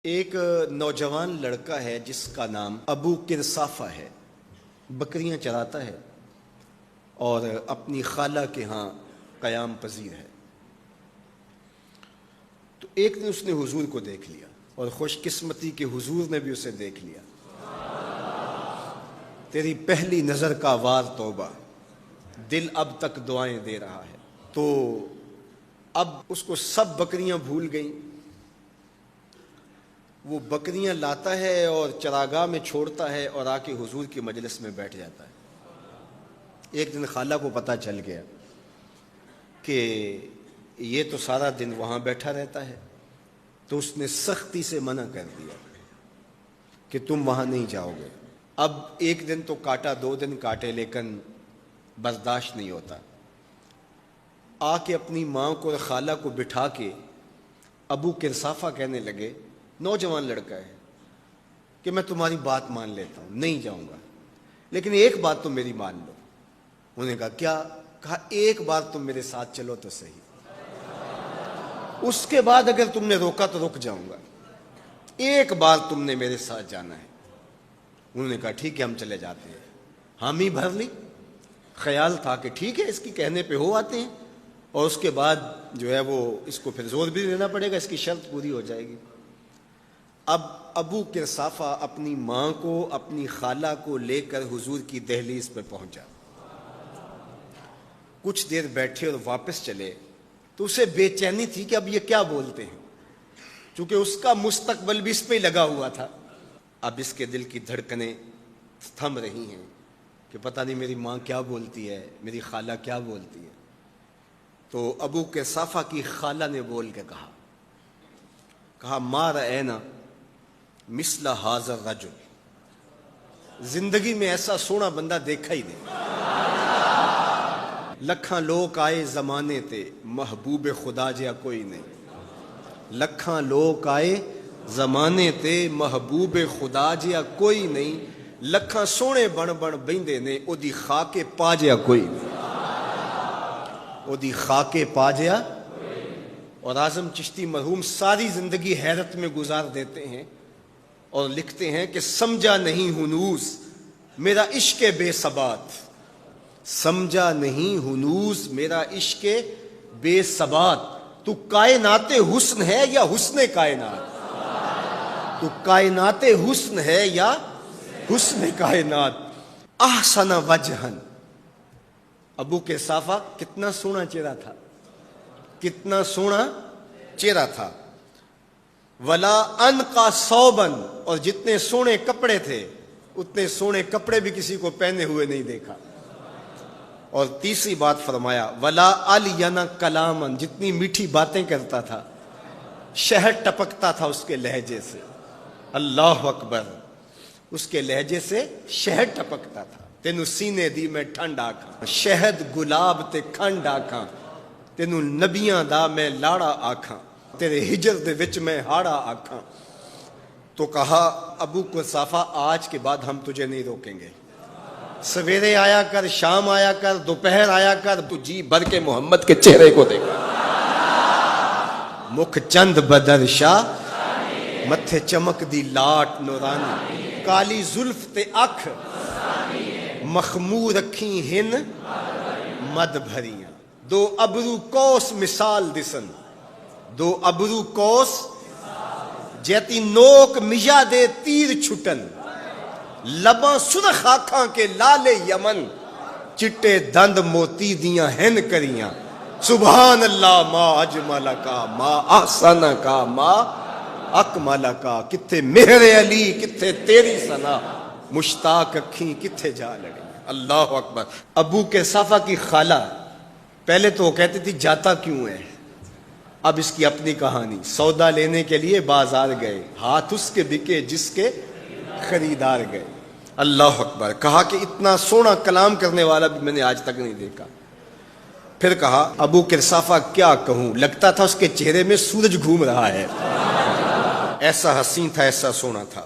ایک نوجوان لڑکا ہے جس کا نام ابو کرسافہ ہے، بکریاں چراتا ہے اور اپنی خالہ کے ہاں قیام پذیر ہے۔ تو ایک دن اس نے حضور کو دیکھ لیا اور خوش قسمتی کہ حضور نے بھی اسے دیکھ لیا۔ تیری پہلی نظر کا وار توبہ، دل اب تک دعائیں دے رہا ہے۔ تو اب اس کو سب بکریاں بھول گئیں، وہ بکریاں لاتا ہے اور چراگاہ میں چھوڑتا ہے اور آ کے حضور کی مجلس میں بیٹھ جاتا ہے۔ ایک دن خالہ کو پتہ چل گیا کہ یہ تو سارا دن وہاں بیٹھا رہتا ہے، تو اس نے سختی سے منع کر دیا کہ تم وہاں نہیں جاؤ گے۔ اب ایک دن تو کاٹا، 2 دن کاٹے، لیکن برداشت نہیں ہوتا۔ آ کے اپنی ماں کو اور خالہ کو بٹھا کے ابو کرسافہ کہنے لگے، نوجوان لڑکا ہے، کہ میں تمہاری بات مان لیتا ہوں، نہیں جاؤں گا، لیکن ایک بات تم میری مان لو۔ انہوں نے کہا کیا؟ کہا ایک بار تم میرے ساتھ چلو تو صحیح، اس کے بعد اگر تم نے روکا تو رک جاؤں گا، ایک بار تم نے میرے ساتھ جانا ہے۔ انہوں نے کہا ٹھیک ہے، ہم چلے جاتے ہیں۔ حامی بھر لی، خیال تھا کہ ٹھیک ہے اس کی کہنے پہ ہو آتے ہیں، اور اس کے بعد جو ہے وہ اس کو پھر زور بھی دینا پڑے گا، اس کی شرط پوری ہو جائے گی۔ اب ابو کرسافہ اپنی ماں کو، اپنی خالہ کو لے کر حضور کی دہلیز پہ پہنچا۔ کچھ دیر بیٹھے اور واپس چلے تو اسے بے چینی تھی کہ اب یہ کیا بولتے ہیں، چونکہ اس کا مستقبل بھی اس پہ لگا ہوا تھا۔ اب اس کے دل کی دھڑکنیں تھم رہی ہیں کہ پتہ نہیں میری ماں کیا بولتی ہے، میری خالہ کیا بولتی ہے۔ تو ابو کرسافہ کی خالہ نے بول کے کہا ما رأینا مثل ھذا الرجل، زندگی میں ایسا سونا بندہ دیکھا ہی نہیں۔ لکھاں لوگ آئے زمانے تے، محبوب خدا جیا کوئی نہیں۔ لکھاں لوگ آئے زمانے تے، محبوب خدا جیا کوئی نہیں۔ لکھاں سونے بن بن بیندے نے، او دی خاکے پا جیا کوئی نہیں، او دی خاکے پا جیا۔ اور اعظم چشتی مرحوم ساری زندگی حیرت میں گزار دیتے ہیں اور لکھتے ہیں کہ سمجھا نہیں ہنوز میرا عشق بے ثبات، سمجھا نہیں ہنوز میرا عشق بے ثبات، تو کائنات حسن ہے یا حسن کائنات، تو کائنات حسن ہے یا حسن کائنات۔ احسن وجہن، ابو کرسافہ کتنا سونا چہرہ تھا، کتنا سونا چہرہ تھا۔ ولا انقا ثوبا، اور جتنے سونے کپڑے تھے اتنے سونے کپڑے بھی کسی کو پہنے ہوئے نہیں دیکھا۔ اور تیسری بات فرمایا ولا الین کلاما، جتنی میٹھی باتیں کرتا تھا، شہد ٹپکتا تھا اس کے لہجے سے۔ اللہ اکبر، اس کے لہجے سے شہد ٹپکتا تھا۔ تینو سینے دی میں ٹھنڈ آکھاں، شہد گلاب تے کھنڈ آکھاں، تینو نبیاں دا میں لاڑا آکھاں، تیرے ہجر دے وچ میں ہاڑا آکھاں۔ تو کہا ابو کرسافہ آج کے بعد ہم تجھے نہیں روکیں گے، سویرے آیا کر، شام آیا کر، دوپہر آیا کر، تو جی بھر کے محمد کے چہرے کو دیکھا۔ مکھ چند بدر شاہ، متھے چمک دی لاٹ نورانی، کالی زلف تے اکھ، مخمور اکھیں ہن مد بھریاں، دو ابرو کوس مثال دسن، دو ابرو کوس جیتی نوک مجا دے تیر چھٹن، لباں سرخ آنکھاں کے لال یمن، چٹے دند موتی دیاں ہن کریاں۔ سبحان اللہ ما اجمل کا، ما احسن کا، ما اکمل کا، کتھے مہر علی کتھے تیری ثنا، مشتاق اکھیں کتھے جا لڑی۔ اللہ اکبر۔ ابو کرسافہ کی خالہ پہلے تو وہ کہتی تھی جاتا کیوں ہے، اب اس کی اپنی کہانی۔ سودا لینے کے لیے بازار گئے، ہاتھ اس کے بکے جس کے خریدار گئے۔ اللہ اکبر۔ کہا کہ اتنا سونا کلام کرنے والا بھی میں نے آج تک نہیں دیکھا۔ پھر کہا ابو کرسافہ کیا کہوں، لگتا تھا اس کے چہرے میں سورج گھوم رہا ہے، ایسا حسین تھا، ایسا سونا تھا۔